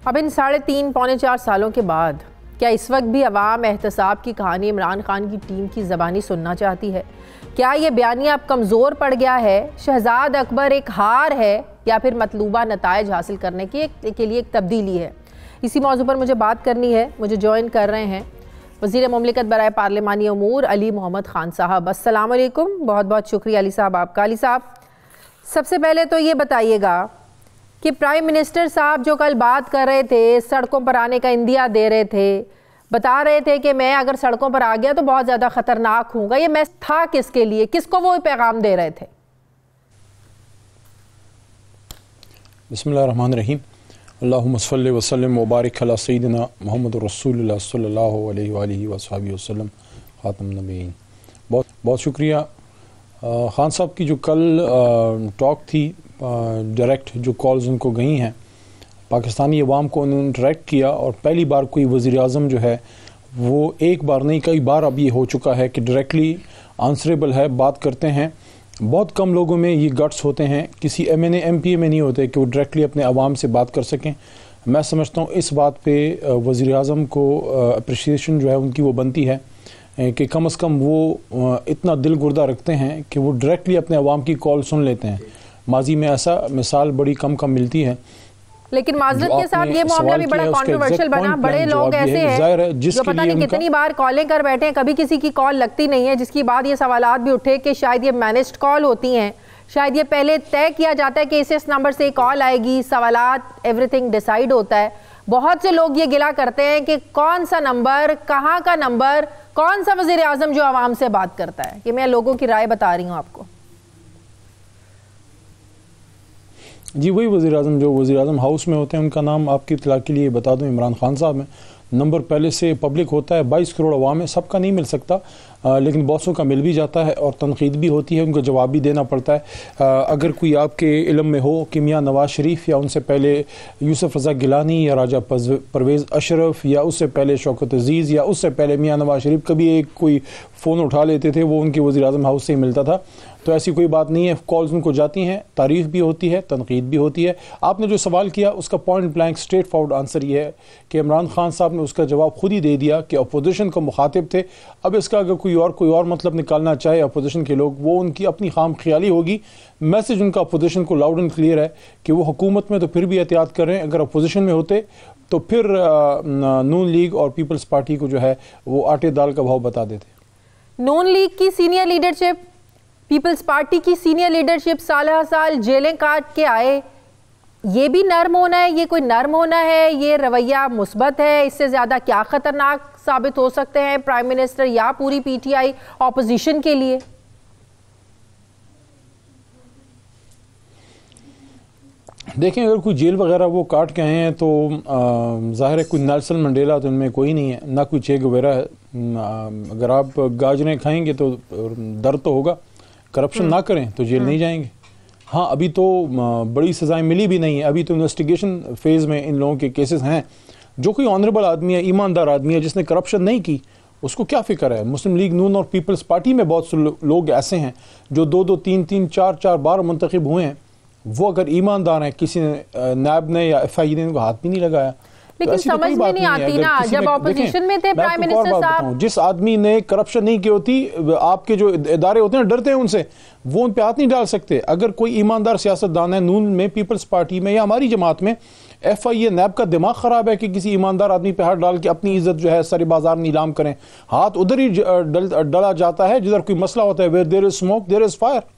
اب ان 3.5 پونے 4 سالوں کے بعد کیا اس وقت بھی عوام احتساب کی کہانی عمران خان کی ٹیم کی زبانی سننا چاہتی ہے؟ کیا یہ بیانیہ اب کمزور پڑ گیا ہے؟ شہزاد اکبر ایک ہار ہے یا پھر مطلوبہ نتائج حاصل کرنے کے لیے ایک تبدیلی ہے؟ اسی موضوع پر مجھے بات کرنی ہے. مجھے جوائن کر رہے ہیں وزیر مملکت برائے پارلیمانی امور علی محمد خان صاحب. السلام علیکم. بہت بہت شکریہ علی صاحب آپ کا. علی صاحب سب سے پہلے تو یہ بتائیے گا کہ پرائم منسٹر صاحب جو کل بات کر رہے تھے، سڑکوں پر آنے کا اندیا دے رہے تھے، بتا رہے تھے کہ میں اگر سڑکوں پر آ گیا تو بہت زیادہ خطرناک ہوں گا، یہ میسج تھا کس کے لیے؟ کس کو وہ پیغام دے رہے تھے؟ بسم اللہ الرحمن الرحیم. اللہم صلی وسلم وبارک علی سیدنا محمد رسول اللہ صلی اللہ علیہ وآلہ وصحبہ وسلم خاتم النبیین. بہت شکریہ. خان صاحب کی جو کل ٹاک تھی، ڈائریکٹ جو کالز ان کو گئی ہیں، پاکستانی عوام کو انہوں نے انٹریکٹ کیا، اور پہلی بار کوئی وزیر اعظم جو ہے وہ ایک بار نہیں کئی بار اب یہ ہو چکا ہے کہ ڈائریکٹلی آنسریبل ہے، بات کرتے ہیں. بہت کم لوگوں میں یہ گٹس ہوتے ہیں، کسی M N A M P A میں نہیں ہوتے کہ وہ ڈائریکٹلی اپنے عوام سے بات کر سکیں. میں سمجھتا ہوں اس بات پہ وزیر اعظم کو اپریشیشن جو ہے ان کی وہ بنتی ہے کہ کم از کم وہ اتنا دل گردہ رکھتے ہیں کہ وہ ڈائریکٹلی اپنے عوام کی کال سن لیتے ہیں. ماضی میں ایسا مثال بڑی کم ملتی ہے. لیکن معذرت کے ساتھ یہ معاملہ بھی بڑا کنٹروورشل بنا. بڑے لوگ ایسے ہیں جو پتہ نہیں کتنی بار کالیں کر بیٹھے ہیں، کبھی کسی کی کال لگتی نہیں ہے، جس کی بعد یہ سوالات بھی اٹھے کہ شاید یہ مینجڈ کال ہوتی ہیں، شاید یہ پہلے طے کیا جاتا ہے کہ اس نمبر سے کال آئے گی، سوالات ایوری تھنگ ڈیسائیڈ ہوتا ہے. بہت سے لوگ یہ گلا کرتے ہیں کہ کون سا نمبر، کہاں کا نمبر، کون سا وزیر اعظم جو عوام سے بات کرتا ہے. یہ میں لوگوں کی رائے بتا رہی ہوں آپ کو. جی وہی وزیر اعظم جو وزیر اعظم ہاؤس میں ہوتے ہیں، ان کا نام آپ کی اطلاع کے لیے بتا دوں عمران خان صاحب ہیں. نمبر پہلے سے پبلک ہوتا ہے، 22 کروڑ عوام ہے، سب کا نہیں مل سکتا، لیکن بہتوں کا مل بھی جاتا ہے اور تنقید بھی ہوتی ہے، ان کو جواب بھی دینا پڑتا ہے. اگر کوئی آپ کے علم میں ہو کہ میاں نواز شریف یا ان سے پہلے یوسف رضا گیلانی یا راجہ پرویز اشرف یا اس سے پہلے شوکت عزیز یا اس سے پہلے میاں نواز شریف کبھی ایک کوئی فون اٹھا لیتے تھے، وہ ان کے وزیر اعظم ہاؤس سے ہی ملتا تھا. تو ایسی کوئی بات نہیں ہے. کالز ان کو جاتی ہیں، تعریف بھی ہوتی ہے، تنقید بھی ہوتی ہے. آپ نے جو سوال کیا اس کا point blank straight forward answer یہ ہے کہ عمران خان صاحب نے اس کا جواب خود ہی دے دیا کہ اپوزیشن کا مخاطب تھے. اب اس کا اگر کوئی اور مطلب نکالنا چاہے اپوزیشن کے لوگ، وہ ان کی اپنی خام خیالی ہوگی. میسج ان کا اپوزیشن کو لاؤڈ اینڈ کلیئر ہے کہ وہ حکومت میں تو پھر بھی احتیاط کر رہے ہیں، اگر اپوزیشن میں ہوتے تو پھر نون لیگ اور پیپلز پارٹی کو جو ہے وہ آٹے دال کا بھاؤ بتا دیتے. نون لیگ کی سینئر لیڈرشپ، پیپلز پارٹی کی سینئر لیڈرشپ سال جیلیں کاٹ کے آئے. یہ بھی نرم ہونا ہے؟ یہ کوئی نرم ہونا ہے؟ یہ رویہ مثبت ہے؟ اس سے زیادہ کیا خطرناک ثابت ہو سکتے ہیں پرائم منسٹر یا پوری پی ٹی آئی اپوزیشن کے لیے؟ دیکھیں اگر کوئی جیل وغیرہ وہ کاٹ کے آئے ہیں تو ظاہر ہے کوئی نیلسن منڈیلا تو ان میں کوئی نہیں ہے، نہ کوئی چے گویرا ہے. اگر آپ گاجریں کھائیں گے تو درد تو ہوگا. کرپشن نہ کریں تو جیل نہیں جائیں گے. ہاں ابھی تو بڑی سزائیں ملی بھی نہیں ہیں، ابھی تو انویسٹیگیشن فیز میں ان لوگوں کے کیسز ہیں. جو کوئی آنریبل آدمی ہے، ایماندار آدمی ہے، جس نے کرپشن نہیں کی، اس کو کیا فکر ہے؟ مسلم لیگ نون اور پیپلز پارٹی میں بہت سے لوگ ایسے ہیں جو 2 3 4 بار منتخب ہوئے ہیں. وہ اگر ایماندار ہیں، کسی نے نیب نے یا ایف آئی نے ان کو ہاتھ بھی نہیں لگایا. لیکن سمجھ میں نہیں آتی نا، جب اپوزیشن میں تھے پرائم منسٹر صاحب، جس آدمی نے کرپشن نہیں کی ہوتی، آپ کے جو ادارے ہوتے ہیں ڈرتے ہیں ان سے، وہ ان پہ ہاتھ نہیں ڈال سکتے. اگر کوئی ایماندار سیاستدان ہے نون میں، پیپلز پارٹی میں یا ہماری جماعت میں، ایف آئی اے نیب کا دماغ خراب ہے کہ کسی ایماندار آدمی پہ ہاتھ ڈال کے اپنی عزت جو ہے سر بازار نیلام کریں. ہاتھ ادھر ہی ڈلا جاتا ہے جدھر کوئی مسئلہ ہوتا ہے. where there is smoke there is fire.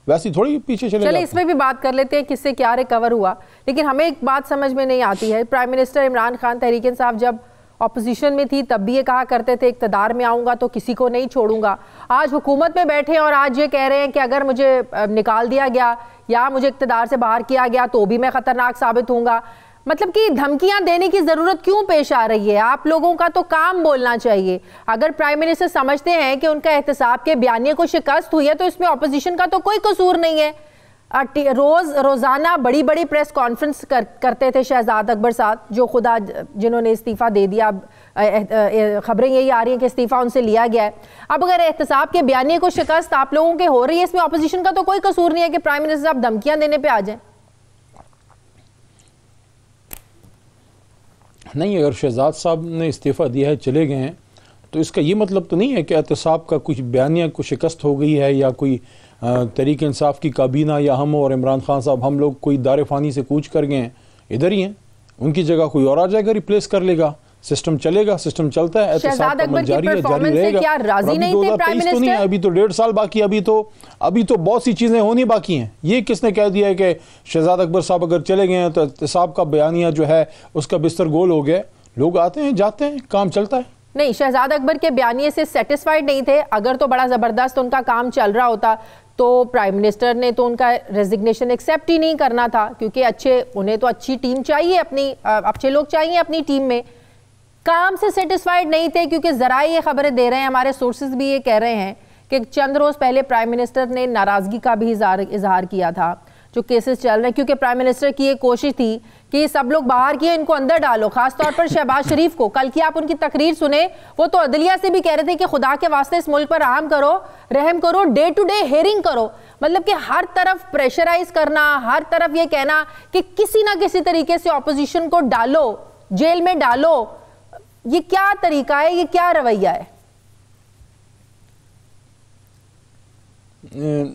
ویسی تھوڑی پیچھے چلے اس میں بھی بات کر لیتے ہیں کس سے کیا ریکور ہوا. لیکن ہمیں ایک بات سمجھ میں نہیں آتی ہے، پرائم منسٹر عمران خان تحریک انصاف جب اپوزیشن میں تھی تب بھی یہ کہا کرتے تھے اقتدار میں آؤں گا تو کسی کو نہیں چھوڑوں گا. آج حکومت میں بیٹھے اور آج یہ کہہ رہے ہیں کہ اگر مجھے نکال دیا گیا یا مجھے اقتدار سے باہر کیا گیا تو بھی میں خطرناک ثابت ہوں گا. مطلب کہ دھمکیاں دینے کی ضرورت کیوں پیش آ رہی ہے؟ آپ لوگوں کا تو کام بولنا چاہیے. اگر پرائم منسٹر سمجھتے ہیں کہ ان کا احتساب کے بیانیے کو شکست ہوئی ہے تو اس میں اپوزیشن کا تو کوئی قصور نہیں ہے. روزانہ بڑی پریس کانفرنس کرتے تھے شہزاد اکبر صاحب، جو خدا جنہوں نے استعفیٰ دے دیا. خبریں یہی آ رہی ہیں کہ استعفیٰ ان سے لیا گیا ہے. اب اگر احتساب کے بیانیے کو شکست آپ لوگوں کے ہو رہی ہے، اس میں اپوزیشن کا تو کوئی قصور نہیں ہے کہ پرائم منسٹر صاحب دھمکیاں دینے پہ آ جائیں. نہیں، اگر شہزاد صاحب نے استعفیٰ دیا ہے، چلے گئے ہیں، تو اس کا یہ مطلب تو نہیں ہے کہ احتساب کا کچھ بیانیہ کو شکست ہو گئی ہے، یا کوئی تحریک انصاف کی کابینہ یا ہم اور عمران خان صاحب ہم لوگ کوئی دار فانی سے کوچ کر گئے ہیں، ادھر ہی ہیں، ان کی جگہ کوئی اور آ جائے گا، ریپلیس کر لے گا، سسٹم چلے گا، سسٹم چلتا ہے، احتساب کا عمل جاری ہے، جاری رہے گا۔ ابھی تو 1.5 سال باقی، ابھی تو بہت سی چیزیں ہونی باقی ہیں۔ یہ کس نے کہہ دیا ہے کہ شہزاد اکبر صاحب اگر چلے گئے ہیں تو احتساب کا بیانیہ جو ہے اس کا بستر گول ہو گیا؟ لوگ آتے ہیں جاتے ہیں، کام چلتا ہے۔ نہیں، شہزاد اکبر کے بیانیے سے سیٹسفائیڈ نہیں تھے، اگر تو بڑا زبردست ان کا کام چل رہا ہوتا تو پرائم منسٹر نے تو ان کا ریزگنیشن ایکسیپٹ ہی نہیں کرنا تھا، کیونکہ انہیں تو اچھی ٹیم چاہیے، اچھے لوگ چاہیے اپنی ٹیم میں۔ کام سے سیٹسفائیڈ نہیں تھے، کیونکہ ذرائع یہ خبریں دے رہے ہیں، ہمارے سورسز بھی یہ کہہ رہے ہیں کہ چند روز پہلے پرائم منسٹر نے ناراضگی کا بھی اظہار کیا تھا جو کیسز چل رہے ہیں، کیونکہ پرائم منسٹر کی یہ کوشش تھی کہ یہ سب لوگ باہر کیے، ان کو اندر ڈالو، خاص طور پر شہباز شریف کو۔ کل کی آپ ان کی تقریر سنیں، وہ تو عدلیہ سے بھی کہہ رہے تھے کہ خدا کے واسطے اس ملک پر رحم کرو، ڈے ٹو ڈے ہیئرنگ کرو، مطلب کہ ہر طرف پریشرائز کرنا، ہر طرف یہ کہنا کہ کسی نہ کسی طریقے سے اپوزیشن کو ڈالو، جیل میں ڈالو۔ یہ کیا طریقہ ہے، یہ کیا رویہ ہے؟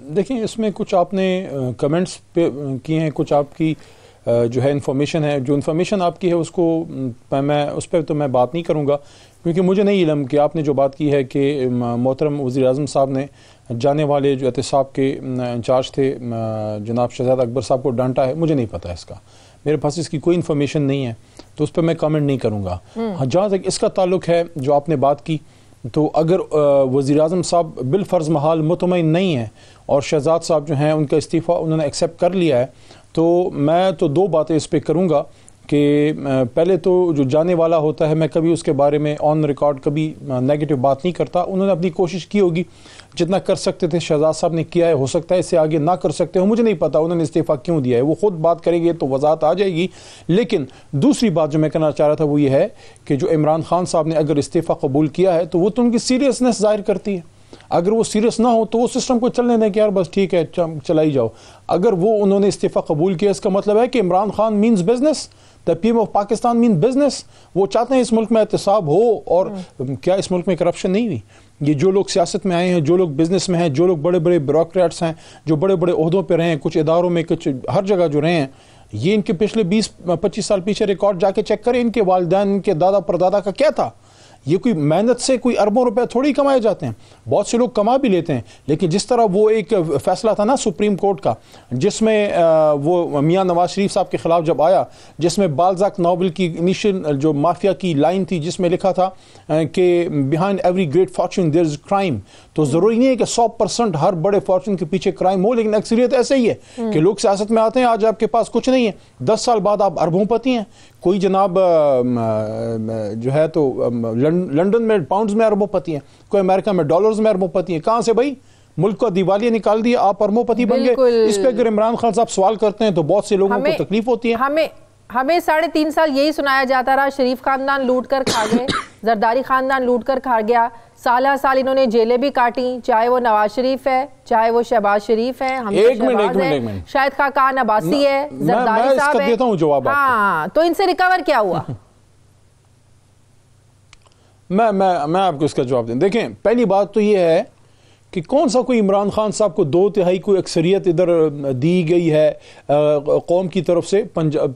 دیکھیں، اس میں کچھ آپ نے کمنٹس پہ کیے ہیں، کچھ آپ کی جو ہے انفارمیشن ہے، جو انفارمیشن آپ کی ہے اس کو میں اس پہ تو میں بات نہیں کروں گا، کیونکہ مجھے نہیں علم کہ آپ نے جو بات کی ہے کہ محترم وزیر اعظم صاحب نے جانے والے جو احتساب کے انچارج تھے جناب شہزاد اکبر صاحب کو ڈانٹا ہے، مجھے نہیں پتہ اس کا، میرے پاس اس کی کوئی انفارمیشن نہیں ہے، تو اس پہ میں کامنٹ نہیں کروں گا۔ جہاں تک اس کا تعلق ہے جو آپ نے بات کی، تو اگر وزیر اعظم صاحب بالفرض محال مطمئن نہیں ہیں اور شہزاد صاحب جو ہیں ان کا استعفیٰ انہوں نے ایکسیپٹ کر لیا ہے، تو میں تو 2 باتیں اس پہ کروں گا کہ پہلے تو جو جانے والا ہوتا ہے میں کبھی اس کے بارے میں آن ریکارڈ کبھی نیگیٹو بات نہیں کرتا۔ انہوں نے اپنی کوشش کی ہوگی، جتنا کر سکتے تھے شہزاد صاحب نے کیا ہے، ہو سکتا ہے اس سے آگے نہ کر سکتے ہو، مجھے نہیں پتا انہوں نے استعفیٰ کیوں دیا ہے، وہ خود بات کریں گے تو وضاحت آ جائے گی۔ لیکن دوسری بات جو میں کہنا چاہ رہا تھا وہ یہ ہے کہ جو عمران خان صاحب نے اگر استعفیٰ قبول کیا ہے تو وہ تو ان کی سیریسنس ظاہر کرتی ہے۔ اگر وہ سیریس نہ ہو تو وہ سسٹم کو چلنے دیں کہ یار بس ٹھیک ہے چلائی جاؤ۔ اگر وہ انہوں نے استعفیٰ قبول کیا، اس کا مطلب ہے کہ Imran Khan means business, the PM of Pakistan mean business, وہ چاہتے ہیں اس ملک میں احتساب ہو۔ اور کیا اس ملک میں کرپشن نہیں ہوئی؟ یہ جو لوگ سیاست میں آئے ہیں، جو لوگ بزنس میں ہیں، جو لوگ بڑے بڑے بیوروکریٹس ہیں، جو بڑے بڑے عہدوں پہ رہے ہیں، کچھ اداروں میں، کچھ ہر جگہ جو رہے ہیں، یہ ان کے پچھلے 20-25 سال پیچھے ریکارڈ جا کے چیک کریں، ان کے والدین، ان کے دادا پردادا کا کیا تھا۔ یہ کوئی محنت سے کوئی اربوں روپے تھوڑی کمائے جاتے ہیں، بہت سے لوگ کما بھی لیتے ہیں، لیکن جس طرح وہ ایک فیصلہ تھا نا سپریم کورٹ کا، جس میں وہ میاں نواز شریف صاحب کے خلاف جب آیا، جس میں بالزاک ناول کی انیشل جو مافیا کی لائن تھی، جس میں لکھا تھا کہ بیہائنڈ ایوری گریٹ فارچون دیر از کرائم، تو ضروری نہیں ہے کہ 100% ہر بڑے فارچون کے پیچھے کرائم ہو، لیکن اکثریت ایسے ہی ہے کہ لوگ سیاست میں آتے ہیں، آج آپ کے پاس کچھ نہیں ہے، 10 سال بعد آپ اربوں پتی ہیں۔ کوئی جناب جو ہے تو لنڈن میں پاؤنڈز میں اربوں پتی ہیں، کوئی امریکہ میں ڈالرز میں اربوں پتی ہیں۔ کہاں سے بھائی؟ ملک کو دیوالیہ نکال دیا، آپ اربوں پتی بن گئے۔ اس پہ اگر عمران خان صاحب سوال کرتے ہیں تو بہت سے لوگوں کو تکلیف ہوتی ہے۔ ہمیں 3.5 سال یہی سنایا جاتا رہا، شریف خاندان لوٹ کر کھا گئے، زرداری خاندان لوٹ کر کھا گیا، سالہ سال انہوں نے جیلیں بھی کاٹیں، چاہے وہ نواز شریف ہے، چاہے وہ شہباز شریف ہے، شاہد خاقان عباسی ہے، زرداری صاحب ہے۔ ہاں، تو ان سے ریکور کیا ہوا؟ میں آپ کو اس کا جواب دیں۔ دیکھیں، پہلی بات تو یہ ہے کہ کون سا کوئی عمران خان صاحب کو 2/3 کوئی اکثریت ادھر دی گئی ہے قوم کی طرف سے۔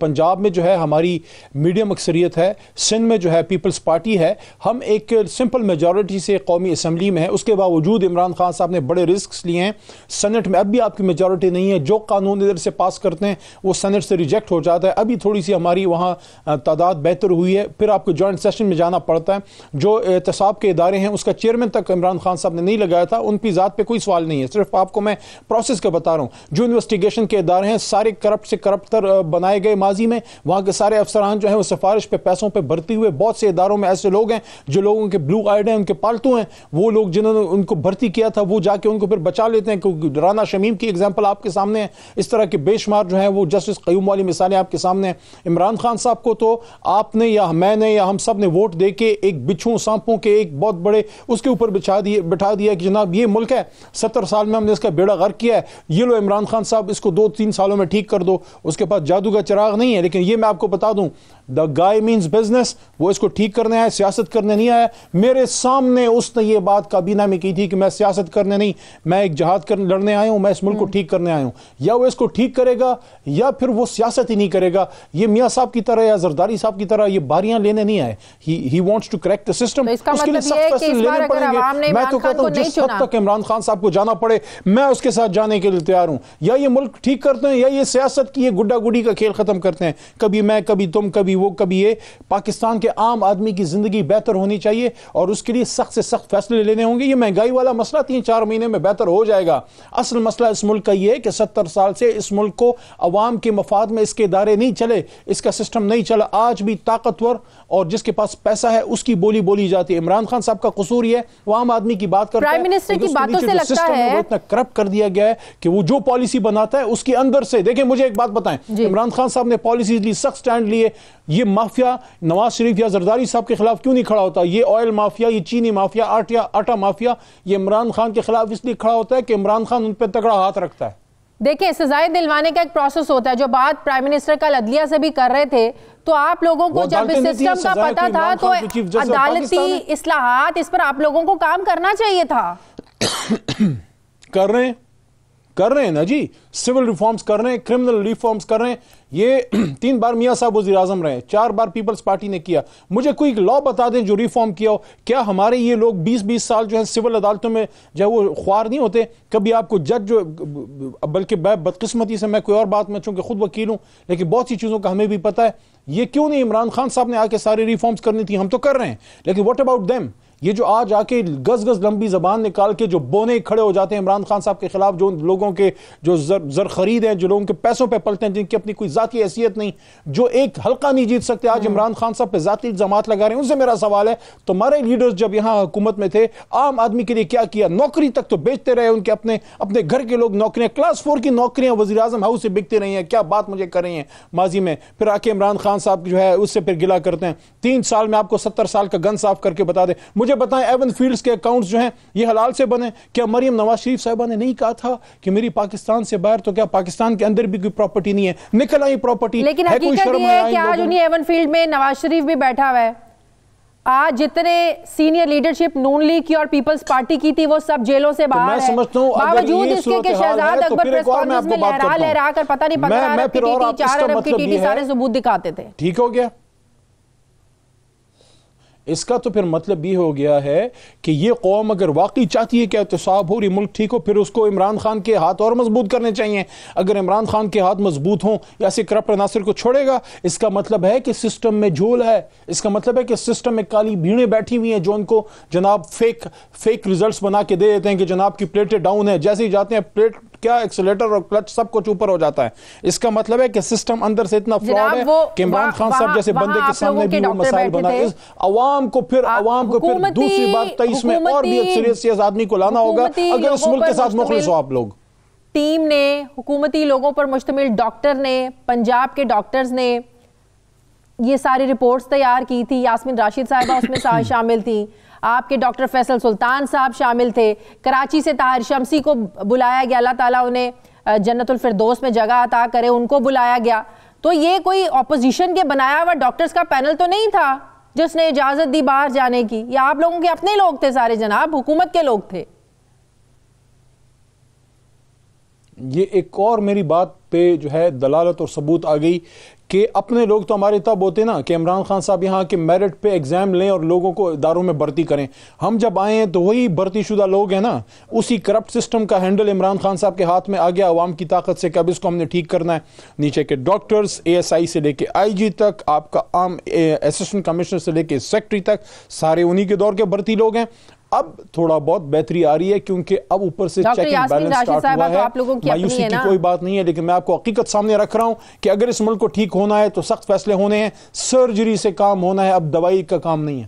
پنجاب میں جو ہے ہماری میڈیم اکثریت ہے، سندھ میں جو ہے پیپلز پارٹی ہے، ہم ایک سمپل میجورٹی سے قومی اسمبلی میں ہے۔ اس کے باوجود عمران خان صاحب نے بڑے رسکس لیے ہیں۔ سینٹ میں اب بھی آپ کی میجورٹی نہیں ہے، جو قانون ادھر سے پاس کرتے ہیں وہ سینٹ سے ریجیکٹ ہو جاتا ہے۔ ابھی تھوڑی سی ہماری وہاں تعداد بہتر ہوئی ہے، پھر آپ کو جوائنٹ سیشن میں جانا پڑتا ہے۔ جو احتساب کے ادارے ہیں اس کا چیئرمین تک عمران خان صاحب نے نہیں لگایا تھا، ان ذات پہ کوئی سوال نہیں ہے، صرف آپ کو میں پروسیس کا بتا رہا ہوں۔ جو انویسٹیگیشن کے ادارے ہیں سارے کرپٹ سے کرپٹ تر بنائے گئے ماضی میں، وہاں کے سارے افسران جو ہیں وہ سفارش پہ پیسوں پہ بھرتی ہوئے، بہت سے اداروں میں ایسے لوگ ہیں جو لوگوں کے بلو آئیڈ ہیں، ان کے پالتو ہیں، وہ لوگ جنہوں نے ان کو بھرتی کیا تھا وہ جا کے ان کو پھر بچا لیتے ہیں۔ رانا شمیم کی ایگزامپل آپ کے سامنے ہے، اس طرح کے بے شمار جو ہیں وہ جسٹس قیوم والی مثالیں آپ کے سامنے ہیں۔ عمران خان صاحب کو تو آپ نے یا میں نے یا ہم سب نے ووٹ دے کے ایک بچھوں سانپوں کے ایک بہت بڑے اس کے اوپر بٹھا دیا کہ جناب یہ ملک ہے، 70 سال میں ہم نے اس کا بیڑا غرق کیا ہے، یہ لو عمران خان صاحب اس کو 2-3 سالوں میں ٹھیک کر دو۔ اس کے پاس جادو کا چراغ نہیں ہے، لیکن یہ میں آپ کو بتا دوں دا گائے مینز بزنس. وہ اس کو ٹھیک کرنے آیا, سیاست کرنے نہیں آیا. میرے سامنے اس نے یہ بات کابینہ میں کی تھی کہ میں سیاست کرنے نہیں, میں ایک جہاد لڑنے آیا ہوں, میں اس ملک کو ٹھیک کرنے آیا ہوں. یا وہ اس کو ٹھیک کرے گا یا پھر وہ سیاست ہی نہیں کرے گا. یہ میاں صاحب کی طرح یا زرداری صاحب کی طرح یہ باریاں لینے نہیں آئے. He wants to correct the system. اس کے لیے سخت فیصلے لینے پڑیں گے. میں تو کہتا ہوں جس حد تک عمران خان صاحب کو جانا پڑے میں اس کے ساتھ جانے کے لیے تیار ہوں. یا یہ ملک ٹھیک کرتے ہیں یا یہ سیاست کی یہ گڈا گڈی کا کھیل ختم کرتے ہیں. کبھی میں, کبھی تم, کبھی وہ, کبھی یہ. پاکستان کے عام آدمی کی زندگی بہتر ہونی چاہیے اور اس کے لیے سخت سے سخت فیصلے لینے ہوں گے. یہ مہنگائی والا مسئلہ 3-4 مہینے میں بہتر ہو جائے گا. اصل مسئلہ اس ملک کا یہ ہے کہ 70 سال سے اس ملک کو عوام کے مفاد میں اس کے ادارے نہیں چلے, اس کا سسٹم نہیں چلا. آج بھی طاقتور اور جس کے پاس پیسہ ہے اس کی بولی بولی جاتی ہے. عمران خان صاحب کا قصور یہ ہے وہ عام آدمی کی بات کرتا ہے. پرائم منسٹر کی باتوں سے لگتا ہے وہ اتنا کرپٹ کر دیا گیا ہے کہ وہ جو پالیسی بناتا ہے اس کے اندر سے. دیکھیں مجھے ایک بات بتائیں, عمران خان صاحب نے پالیسیز لی, سخت سٹینڈ لیے. یہ مافیا نواز شریف یا زرداری صاحب کے خلاف کیوں نہیں کھڑا ہوتا؟ یہ آئل مافیا, یہ چینی مافیا, آٹا مافیا, یہ عمران خان کے خلاف اس لیے کھڑا ہوتا ہے کہ عمران خان ان پہ تگڑا ہاتھ رکھتا ہے. دیکھیں سزائے دلوانے کا ایک پروسیس ہوتا ہے, جو بات پرائم منسٹر کل عدلیہ سے بھی کر رہے تھے. تو آپ لوگوں کو جب اس سسٹم کا پتا تھا تو عدالتی اصلاحات اس پر آپ لوگوں کو کام کرنا چاہیے تھا. کر رہے ہیں نا جی, سول ریفارمز کر رہے ہیں, کرمنل ریفارمز کر رہے ہیں. یہ 3 بار میاں صاحب وزیر اعظم رہے, 4 بار پیپلز پارٹی نے کیا. مجھے کوئی لا بتا دیں جو ریفارم کیا ہو. کیا ہمارے یہ لوگ 20 سال جو ہے سول عدالتوں میں جو وہ خوار نہیں ہوتے؟ کبھی آپ کو جج جو, بلکہ بدقسمتی سے میں کوئی اور بات میں چونکہ خود وکیل ہوں لیکن بہت سی چیزوں کا ہمیں بھی پتہ ہے. یہ کیوں نہیں عمران خان صاحب نے آ کے سارے ریفارمز کرنی تھی؟ ہم تو کر رہے ہیں لیکن واٹ اباؤٹ دیم؟ یہ جو آج آ کے گز لمبی زبان نکال کے جو بونے کھڑے ہو جاتے ہیں عمران خان صاحب کے خلاف, جو لوگوں کے جو زر خرید ہیں, جو لوگوں کے پیسوں پہ پلتے ہیں, جن کی اپنی کوئی ذاتی حیثیت نہیں, جو ایک حلقہ نہیں جیت سکتے, آج عمران خان صاحب پہ ذاتی الزامات لگا رہے ہیں. ان سے میرا سوال ہے تمہارے لیڈرز جب یہاں حکومت میں تھے عام آدمی کے لیے کیا کیا؟ نوکری تک تو بیچتے رہے, ان کے اپنے گھر کے لوگ نوکریاں, کلاس 4 کی نوکریاں وزیر اعظم ہاؤس سے بکتی رہی ہیں. کیا بات مجھے کر رہی ہیں ماضی میں؟ پھر آ کے عمران خان صاحب جو ہے اس سے پھر گلا کرتے ہیں. 3 سال میں آپ کو 70 سال کا گن صاف کر کے بتا دیں. مجھے بتائیں ایون فیلڈز کے اکاؤنٹس جو ہیں یہ حلال سے بنے؟ کیا مریم نواز شریف صاحبہ نے نہیں کہا تھا کہ میری پاکستان سے باہر تو کیا پاکستان کے اندر بھی کوئی پراپرٹی نہیں ہے؟ نکل آئی پراپرٹی. لیکن حقیقت یہ ہے کہ آج انہیں ایون فیلڈ میں نواز شریف بھی بیٹھا ہوا ہے. آج جتنے سینئر لیڈرشپ نون لیگ کی اور پیپلز پارٹی کی تھی وہ سب جیلوں سے باہر ہے, باوجود اس کے کہ شہزاد اکبر پریس کانفرنس میں لہرا کر پتہ نہیں 15 ارب کی ٹی ٹی 4 ارب کی ٹی ٹی سارے ثبوت دکھاتے تھے. ٹھیک ہو گیا. اس کا تو پھر مطلب یہ ہو گیا ہے کہ یہ قوم اگر واقعی چاہتی ہے کہ احتساب ہو, ملک ٹھیک ہو, پھر اس کو عمران خان کے ہاتھ اور مضبوط کرنے چاہیے. اگر عمران خان کے ہاتھ مضبوط ہوں یا ایسے کرپٹ عناصر کو چھوڑے گا, اس کا مطلب ہے کہ سسٹم میں جھول ہے. اس کا مطلب ہے کہ سسٹم میں کالی بھیڑیں بیٹھی ہوئی ہیں جو ان کو جناب فیک ریزلٹس بنا کے دے دیتے ہیں کہ جناب کی پلیٹیں ڈاؤن ہے. جیسے ہی جاتے ہیں پلیٹ کیا ایکسیلیٹر اور کلچ سب کچھ اوپر ہو جاتا ہے. اس کا مطلب ہے کہ سسٹم اندر سے اتنا فراڈ ہے کہ عمران خان صاحب جیسے بندے کے سامنے بھی وہ مسائل بنائے. عوام کو پھر دوسری بار 23 میں اور بھی اکثریت سے آدمی کو لانا ہوگا اگر اس ملک کے ساتھ مخلص ہو آپ لوگ. ٹیم نے, حکومتی لوگوں پر مشتمل ڈاکٹر نے, پنجاب کے ڈاکٹرز نے یہ ساری رپورٹس تیار کی تھی. یاسمین راشد صاحبہ اس میں شامل تھیں, آپ کے ڈاکٹر فیصل سلطان صاحب شامل تھے, کراچی سے طاہر شمسی کو بلایا گیا, اللہ تعالیٰ انہیں جنت الفردوس میں جگہ عطا کرے, ان کو بلایا گیا. تو یہ کوئی اپوزیشن کے بنایا ہوا ڈاکٹرز کا پینل تو نہیں تھا جس نے اجازت دی باہر جانے کی. یہ آپ لوگوں کے اپنے لوگ تھے سارے جناب, حکومت کے لوگ تھے. یہ ایک اور میری بات پہ جو ہے دلالت اور ثبوت آ گئی کہ اپنے لوگ تو ہمارے تب ہوتے نا کہ عمران خان صاحب یہاں کے میرٹ پہ ایگزام لیں اور لوگوں کو اداروں میں بھرتی کریں. ہم جب آئے ہیں تو وہی بھرتی شدہ لوگ ہیں نا, اسی کرپٹ سسٹم کا ہینڈل عمران خان صاحب کے ہاتھ میں آ گیا عوام کی طاقت سے کہ اب اس کو ہم نے ٹھیک کرنا ہے. نیچے کے ڈاکٹرز, ASI سے لے کے IG تک, آپ کا عام اسسٹنٹ کمشنر سے لے کے سیکٹری تک, سارے انہی کے دور کے بھرتی لوگ ہیں. اب تھوڑا بہت بہتری آ رہی ہے کیونکہ اب اوپر سے چیک اینڈ بیلنس سٹارٹ ہوا ہے. مایوسی کی کوئی بات نہیں ہے لیکن میں آپ کو حقیقت سامنے رکھ رہا ہوں کہ اگر اس ملک کو ٹھیک ہونا ہے تو سخت فیصلے ہونے ہیں, سرجری سے کام ہونا ہے, اب دوائی کا کام نہیں ہے.